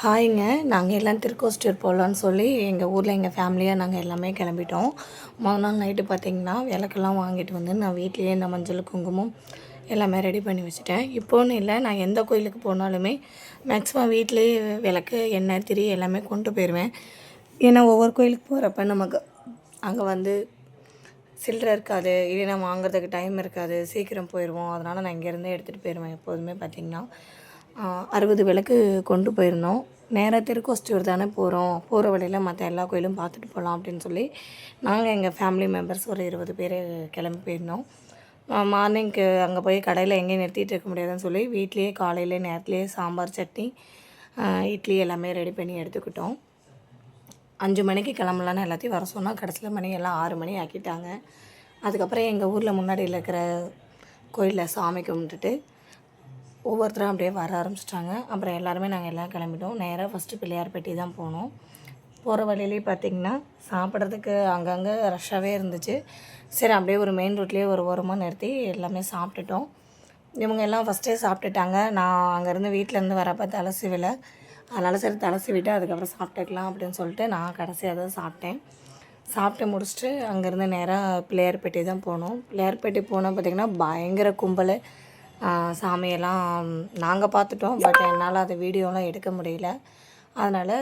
ஹாய்ங்க. நாங்கள் எல்லாம் திருக்கோஸ்டூர் போகலான்னு சொல்லி எங்கள் ஊரில் எங்கள் ஃபேமிலியாக நாங்கள் எல்லாமே கிளம்பிட்டோம். மொதல் நாள் நைட்டு பார்த்திங்கன்னா விளக்கெல்லாம் வாங்கிட்டு வந்து நான் வீட்லேயே இந்த மஞ்சள் குங்குமம் எல்லாமே ரெடி பண்ணி வச்சுட்டேன். இப்போன்னு இல்லை, நான் எந்த கோயிலுக்கு போனாலுமே மேக்ஸிமம் வீட்டிலேயே விளக்கு, எண்ணெய், திரி எல்லாமே கொண்டு போயிடுவேன். ஏன்னா ஒவ்வொரு கோயிலுக்கு போகிறப்ப நமக்கு அங்கே வந்து சில்லறை இருக்காது, இல்லைன்னா வாங்குறதுக்கு டைம் இருக்காது, சீக்கிரம் போயிடுவோம். அதனால் நான் இங்கேருந்தே எடுத்துகிட்டு போயிடுவேன். எப்போதுமே பார்த்திங்கன்னா 60 விளக்கு கொண்டு போயிருந்தோம். நேராக திருக்கோஸ்டூர் தானே போகிறோம், போகிற வழியில் மற்ற எல்லா கோயிலும் பார்த்துட்டு போகலாம் அப்படின்னு சொல்லி நாங்கள் எங்கள் ஃபேமிலி மெம்பர்ஸ் ஒரு 20 பேர் கிளம்பி போயிருந்தோம். மார்னிங்க்கு அங்கே போய் கடையில் எங்கேயும் நிறுத்திட்டு இருக்க முடியாதுன்னு சொல்லி வீட்லேயே காலையில் நேரத்துலேயே சாம்பார், சட்னி, இட்லி எல்லாமே ரெடி பண்ணி எடுத்துக்கிட்டோம். 5 மணிக்கு கிளம்பலான்னு எல்லாத்தையும் வர சொன்னால் கடைசியில் மணி எல்லாம் 6 மணி ஆக்கிட்டாங்க. அதுக்கப்புறம் எங்கள் ஊரில் முன்னாடியில் இருக்கிற கோயிலில் சாமி கும்பிட்டுட்டு ஒவ்வொருத்தரும் அப்படியே வர ஆரம்பிச்சிட்டாங்க. அப்புறம் எல்லாருமே நாங்கள் எல்லாம் கிளம்பிட்டோம். நேராக ஃபஸ்ட்டு பிள்ளையார்பட்டி தான் போனோம். போகிற வழியிலே பார்த்திங்கன்னா சாப்பிட்றதுக்கு அங்கங்கே ரஷ்ஷாகவே இருந்துச்சு. சரி, அப்படியே ஒரு மெயின் ரோட்லேயே ஒரு ஓரமாக நிறுத்தி எல்லாமே சாப்பிட்டுட்டோம். இவங்க எல்லாம் ஃபஸ்ட்டே சாப்பிட்டுட்டாங்க. நான் அங்கேருந்து வீட்டிலேருந்து வரப்போ தலை சீவலை, அதனால் சரி தலை சீவிட்டு அதுக்கப்புறம் சாப்பிட்டுக்கலாம் அப்படின்னு சொல்லிட்டு நான் கடைசியாக தான் சாப்பிட்டேன். சாப்பிட்டு முடிச்சுட்டு அங்கேருந்து நேராக பிள்ளையார்பட்டி தான் போனோம். பிள்ளையார்பட்டி போனால் பார்த்திங்கன்னா பயங்கர கும்பல். சாமியெல்லாம் நாங்கள் பார்த்துட்டோம். பட் என்னால் அதை வீடியோலாம் எடுக்க முடியல. அதனால்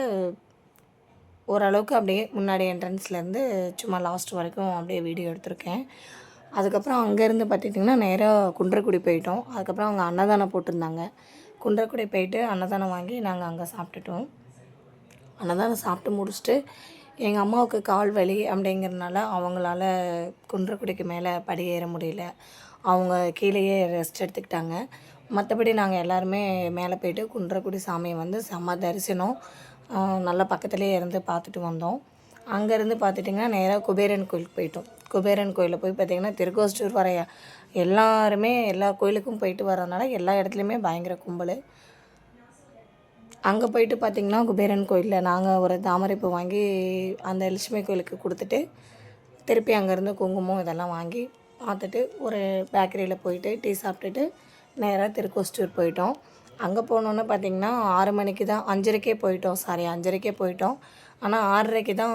ஓரளவுக்கு அப்படியே முன்னாடி என்ட்ரன்ஸ்லேருந்து சும்மா லாஸ்ட் வரைக்கும் அப்படியே வீடியோ எடுத்திருக்கேன். அதுக்கப்புறம் அங்கேருந்து பார்த்துக்கிட்டிங்கன்னா நேராக குன்றக்குடி போயிட்டோம். அதுக்கப்புறம் அங்கே அன்னதானம் போட்டிருந்தாங்க. குன்றக்குடி போயிட்டு அன்னதானம் வாங்கி நாங்கள் அங்கே சாப்பிட்டுட்டோம். அன்னதானம் சாப்பிட்டு முடிச்சுட்டு எங்கள் அம்மாவுக்கு கால் வலி அப்படிங்கிறதுனால அவங்களால குன்றக்குடிக்கு மேலே படி ஏற முடியல. அவங்க கீழேயே ரெஸ்ட் எடுத்துக்கிட்டாங்க. மற்றபடி நாங்கள் எல்லாருமே மேலே போய்ட்டு குன்றக்குடி சாமியை வந்து செம்ம தரிசனம், நல்லா பக்கத்துலேயே இருந்து பார்த்துட்டு வந்தோம். அங்கேருந்து பார்த்துட்டிங்கன்னா நேராக குபேரன் கோயிலுக்கு போயிட்டோம். குபேரன் கோயிலில் போய் பார்த்திங்கன்னா திருக்கோஸ்டூர் வர எல்லாருமே எல்லா கோயிலுக்கும் போயிட்டு வரதுனால எல்லா இடத்துலையுமே பயங்கர கும்பல். அங்கே போயிட்டு பார்த்திங்கன்னா குபேரன் கோயிலில் நாங்கள் ஒரு தாமரைப்பூ வாங்கி அந்த லட்சுமி கோயிலுக்கு கொடுத்துட்டு திருப்பி அங்கேருந்து குங்குமம் இதெல்லாம் வாங்கி பார்த்துட்டு ஒரு பேக்கரியில் போயிட்டு டீ சாப்பிட்டுட்டு நேராக திருக்கோஸ்டூர் போயிட்டோம். அங்கே போனோன்னே பார்த்திங்கன்னா 6 மணிக்கு தான் 5:30க்கே போயிட்டோம். 5:30க்கே போயிட்டோம். ஆனால் 6:30க்கு தான்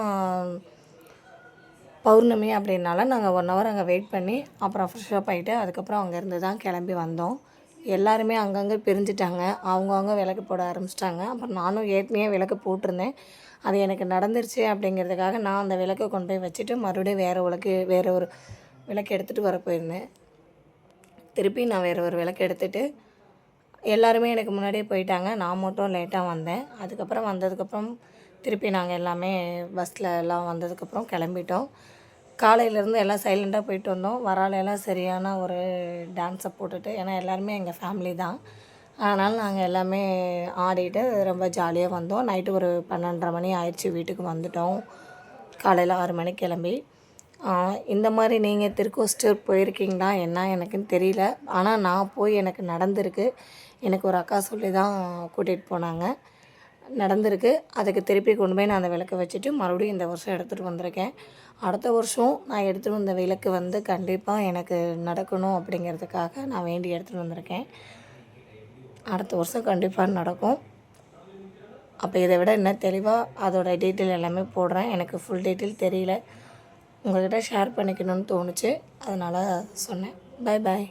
பௌர்ணமி அப்படின்னால நாங்கள் 1 ஹவர் அங்கே வெயிட் பண்ணி அப்புறம் ஃப்ரெஷ்ஷப் ஆகிட்டு அதுக்கப்புறம் அங்கேருந்து தான் கிளம்பி வந்தோம். எல்லாருமே அங்கங்கே பிரிஞ்சுட்டாங்க. அவங்கவுங்க விளக்கு போட ஆரம்பிச்சிட்டாங்க. அப்புறம் நானும் ஏற்கனவே விளக்கு போட்டிருந்தேன். அது எனக்கு நடந்துருச்சு அப்படிங்கிறதுக்காக நான் அந்த விளக்கை கொண்டு போய் வச்சுட்டு மறுபடியும் வேறு ஒரு விளக்கு எடுத்துகிட்டு வர போயிருந்தேன். திருப்பி நான் வேறு ஒரு விளக்கு எடுத்துகிட்டு எல்லாருமே எனக்கு முன்னாடியே போயிட்டாங்க. நான் மட்டும் லேட்டாக வந்தேன். அதுக்கப்புறம் வந்ததுக்கப்புறம் திருப்பி நாங்கள் எல்லாமே பஸ்ஸில் எல்லாம் வந்ததுக்கப்புறம் கிளம்பிட்டோம். காலையிலேருந்து எல்லாம் சைலண்ட்டாக போயிட்டு வந்தோம். வராலையெல்லாம் சரியான ஒரு டான்ஸை போட்டுட்டு, ஏன்னா எல்லாருமே எங்கள் ஃபேமிலி தான், அதனால் நாங்கள் எல்லாமே ஆடிட்டு ரொம்ப ஜாலியாக வந்தோம். நைட்டு ஒரு 12:30 மணி ஆயிடுச்சு வீட்டுக்கு வந்துட்டோம். காலையில் 6 மணிக்கு கிளம்பி. இந்த மாதிரி நீங்கள் திருக்கோஸ்டூர் போயிருக்கீங்களா என்ன எனக்குன்னு தெரியல. ஆனால் நான் போய் எனக்கு நடந்திருக்கு. எனக்கு ஒரு அக்கா சொல்லி தான் கூட்டிகிட்டு போனாங்க. நடந்திருக்கு. அதுக்கு திருப்பி கொண்டு போய் நான் அந்த விளக்கை வச்சுட்டு மறுபடியும் இந்த வருஷம் எடுத்துகிட்டு வந்திருக்கேன். அடுத்த வருஷம் நான் எடுத்துகிட்டு வந்த விளக்கு வந்து கண்டிப்பாக எனக்கு நடக்கணும் அப்படிங்கிறதுக்காக நான் வேண்டி எடுத்துகிட்டு வந்திருக்கேன். அடுத்த வருஷம் கண்டிப்பாக நடக்கும். அப்போ இதை விட இன்னும் தெளிவாக அதோடய டீட்டெயில் எல்லாமே போடுறேன். எனக்கு ஃபுல் டீட்டெயில் தெரியல, உங்கள்கிட்ட ஷேர் பண்ணிக்கணும்னு தோணுச்சு, அதனால் சொன்னேன். பாய் பாய்.